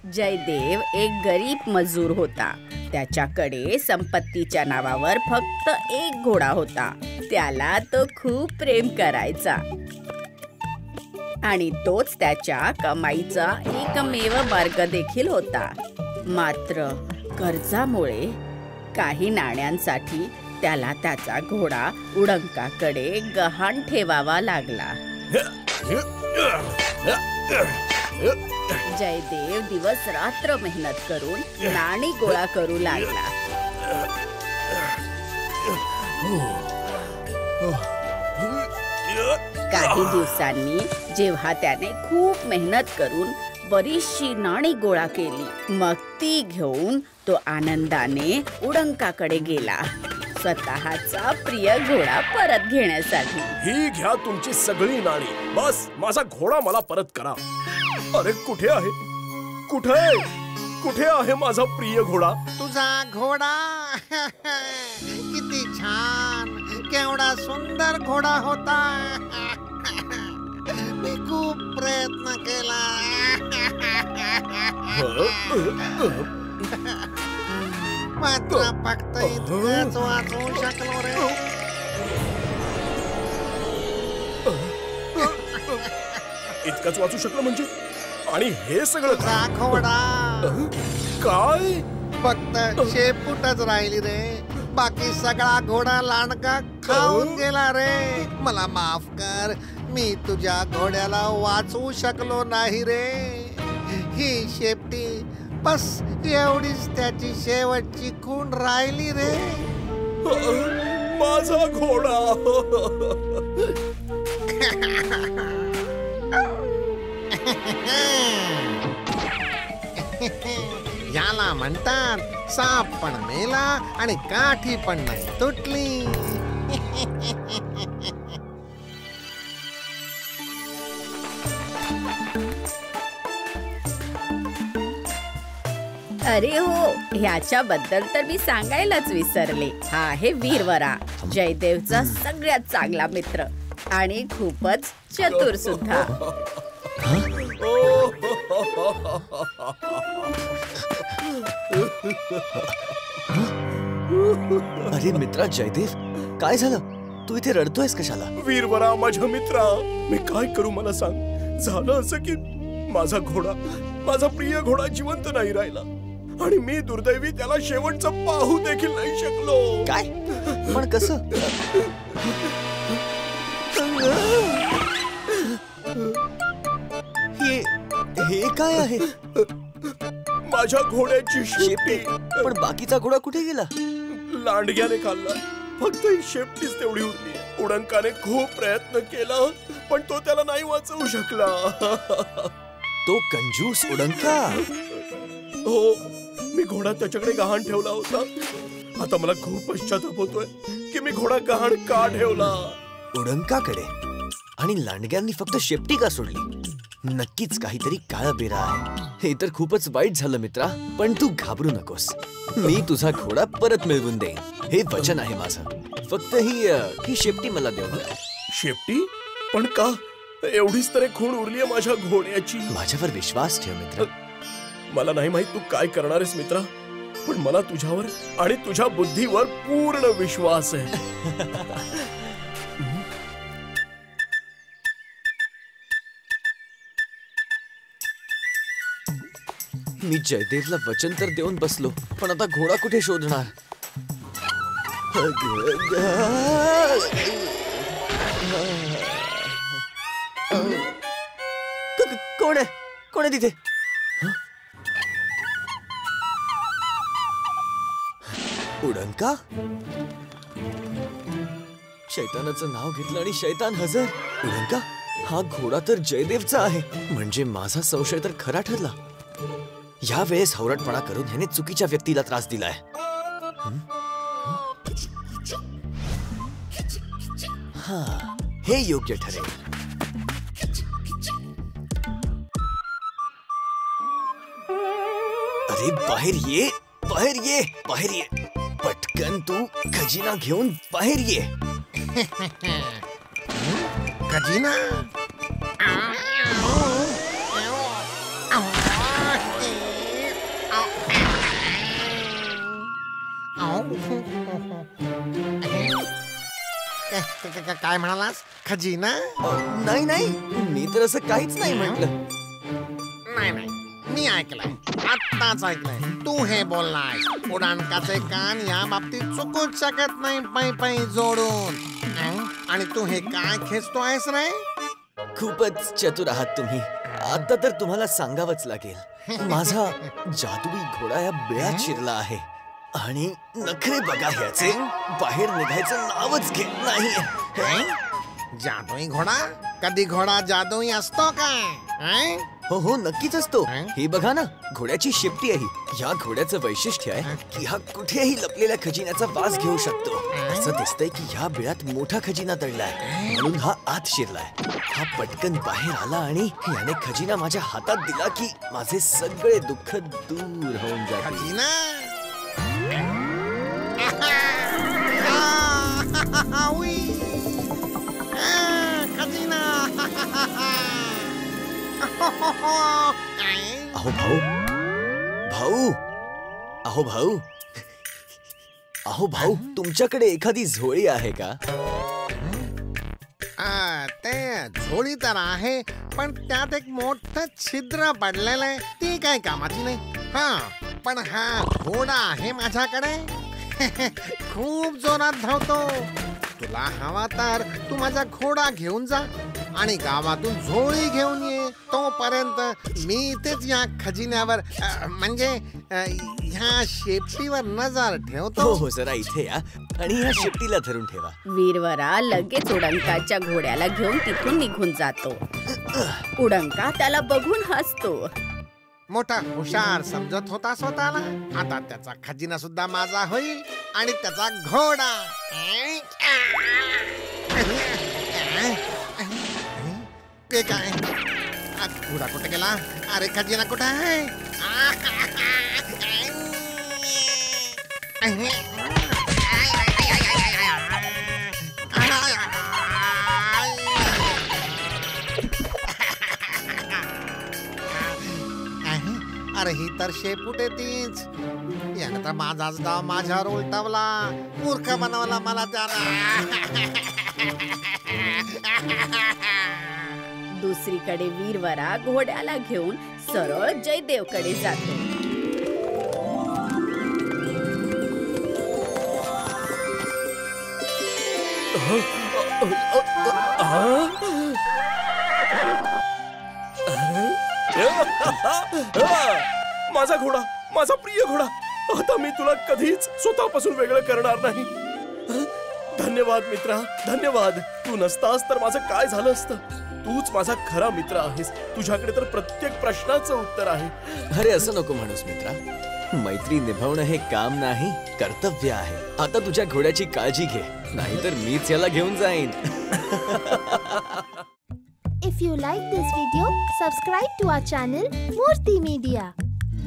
जयदेव एक गरीब मजूर होता. त्याच्याकडे संपत्तीच्या नावावर फक्त एक घोडा होता. त्याला तो खूप प्रेम करायचा आणि तोच त्याच्या कमाईचा एकमेव मार्ग देखील होता. मात्र कर्जामुळे काही नाण्यांसाठी त्याला त्याचा घोडा उडंकाकडे गहाण ठेवावा लागला. जयदेव दिवस रात्र मेहनत करून नाणी गोळा करू लागला. काही दिवसांनी जेव्हा त्याने खूप मेहनत करून बरीचशी नाणी गोळा केली, मग ती घेऊन तो आनंदाने उडंकाकडे गेला स्वतःचा प्रिय घोडा परत घेण्यासाठी. ही घ्या तुमची सगळी नाणी. बस माझा घोडा मला परत करा. अरे कुठे आहे, कुठे आहे माझा प्रिय घोडा? तुझा घोडा किती छान, केवढा सुंदर घोडा होता. मी खूप प्रयत्न केला, मात्र फक्त इतकंच वाचवू शकलो रे. इतकंच वाचू शकलो म्हणजे? आणि हे सगळं तुझा घोडा काय? फक्त शेपूटच राहिली रे. बाकी सगळा घोडा लांडगा खाऊन गेला रे. मला माफ कर, मी तुझ्या घोड्याला वाचवू शकलो नाही रे. ही शेपटी बस एवढीच त्याची शेवटची खूण राहिली रे. माझा घोडा. याला म्हणतात साप पण मेला आणि काठी पण नाही तुटली. अरे हो, ह्याच्याबद्दल तर मी सांगायलाच विसरले. हा आहे वीरवरा, जयदेवचा सगळ्यात चांगला मित्र आणि खूपच चतुर सुद्धा. अरे मित्रा जयदेव, काय झालं? तू इथे रडतोयस कशाला? वीरवरा माझ्या मित्रा, मी काय करू मला सांग. झालं असं की माझा प्रिय घोडा जिवंत नाही राहिला आणि मी दुर्दैवी त्याला शेवटचं पाहू देखील नाही शकलो. काय? पण कसं? हे काय आहे? माझ्या घोड्याची शेपटी. पण बाकीचा घोडा कुठे गेला? लांडग्याने खाल्ला. फक्त ही शेपटीच तेवढी उरली. उडंकाने खूप प्रयत्न केला पण तो त्याला नाही वाचवू शकला. तो कंजूस उडंका. हो, मी घोडा त्याच्याकडे गहाण ठेवला होता. आता मला खूप पश्चाताप होतोय की मी घोडा गहाण का ठेवला. उडंकाकडे? आणि लांडग्यांनी फक्त शेपटी का सोडली? नक्कीच काहीतरी काळबेरा आहे. हे तर खूपच वाईट झालं मित्रा, पण तू घाबरू नकोस. मी तुझा घोडा परत मिळवून देईन, हे वचन आहे माझं. फक्त ही शेपटी मला देऊ द्या. शेपटी? पण का? एवढीच तरी खूण उरलीये माझ्या घोड्याची. माझ्यावर विश्वास ठेव मित्र. मला नाही माहित तू काय करणार आहेस मित्रा, पण मला तुझ्यावर आणि तुझ्या बुद्धीवर पूर्ण विश्वास आहे. मी जयदेवला वचन तर देऊन बसलो, पण आता घोडा कुठे शोधणार? कोण आहे? कोण आहे तिथे? उडंका? शैतानाचं नाव घेतलं आणि शैतान हजर. उडंका, हा घोडा तर जयदेवचा आहे. म्हणजे माझा संशय तर खरा ठरला. या वेळेस हवरटपणा करून ह्याने चुकीच्या व्यक्तीला त्रास दिलाय. हा, हे योग्य ठरेल. अरे बाहेर ये, बाहेर ये, बाहेर ये. पटकन तू खजिना घेऊन बाहेर ये. खजिना? काय म्हणालास? खजिना? नाही नाही, मी तर असं काहीच नाही म्हटलं. नाही, मी ऐकलंय, आत्ताच ऐकलंय. तू हे बोललाय. उडाणकाचे कान या बाबतीत चुकूच शकत नाही पै पै जोडून. आणि तू हे काय खेचतोयस रे? खूपच चतुर आहात तुम्ही. आता तर तुम्हाला सांगावंच लागेल, माझा जादुई घोडा या बिळात शिरला आहे आणि नखरे बघा ह्याचे. बाहेर निघायचं नावच घेत नाही. जादुई घोडा? कधी घोडा जादुई असतो काय? हो नक्कीच असतो. हे बघा ना, घोड्याची शेपटी आहे. या घोड्याचं वैशिष्ट्य आहे की हा कुठेही लपलेल्या खजिन्याचा वास घेऊ शकतो. असं दिसतंय की ह्या बिळात मोठा खजिना दडलाय, म्हणून हा आत शिरलाय. हा पटकन बाहेर आला आणि याने खजिना माझ्या हातात दिला की माझे सगळे दुःख दूर होऊन जातील. खजिना? अहो भाऊ, अहो भाऊ, तुमच्याकडे एखादी झोळी आहे का? ते झोळी तर आहे, पण त्यात एक मोठं छिद्र पडलेलं आहे. ती काय कामाची नाही. पण हा घोडा आहे माझ्याकडे. खूप जोरात धावतो. तुला हवा तर तू माझा घोडा घेऊन जा आणि गावातून झोळी घेऊन ये. तोपर्यंत मी इथेच या खजिन्यावर म्हणजे ह्या शेपटीवर नजर ठेवतो. हो जरा इथे या आणि ह्या शेपटीला धरून ठेवा. वीरवरा लगेच उडंकाच्या घोड्याला घेऊन तिथून निघून जातो. उडंका त्याला बघून हसतो. मोठा हुशार समजत होता स्वतःला. आता त्याचा खजिना सुद्धा माझा होईल आणि त्याचा घोडा. ते काय? घोडा कुठे गेला? अरे खजिना कुठे आहे? अरे ही तर शेपूट आहे तीच. यानं तर माझाच डाव माझ्यावर उलटवला. मूर्ख बनवला मला त्याला. दुसरीकडे वीरवरा घोड्याला घेऊन सरळ जयदेवकडे जातो. माझा घोडा, माझा प्रिय घोडा. आता मी तुला कधीच स्वतःपासून वेगळं करणार नाही. धन्यवाद मित्रा, धन्यवाद. तू नसतास तर माझं काय झालं असतं. तूच माझा खरा मित्र आहेस. तुझ्याकडे तर प्रत्येक प्रश्नाचं उत्तर आहे. अरे असं नको म्हणूस मित्रा. मैत्री निभावणं हे काम नाही, कर्तव्य आहे. आता तुझ्या घोड्याची काळजी घे, नाहीतर मीच याला घेऊन जाईन. If you like this video, subscribe to our channel Murthy Media.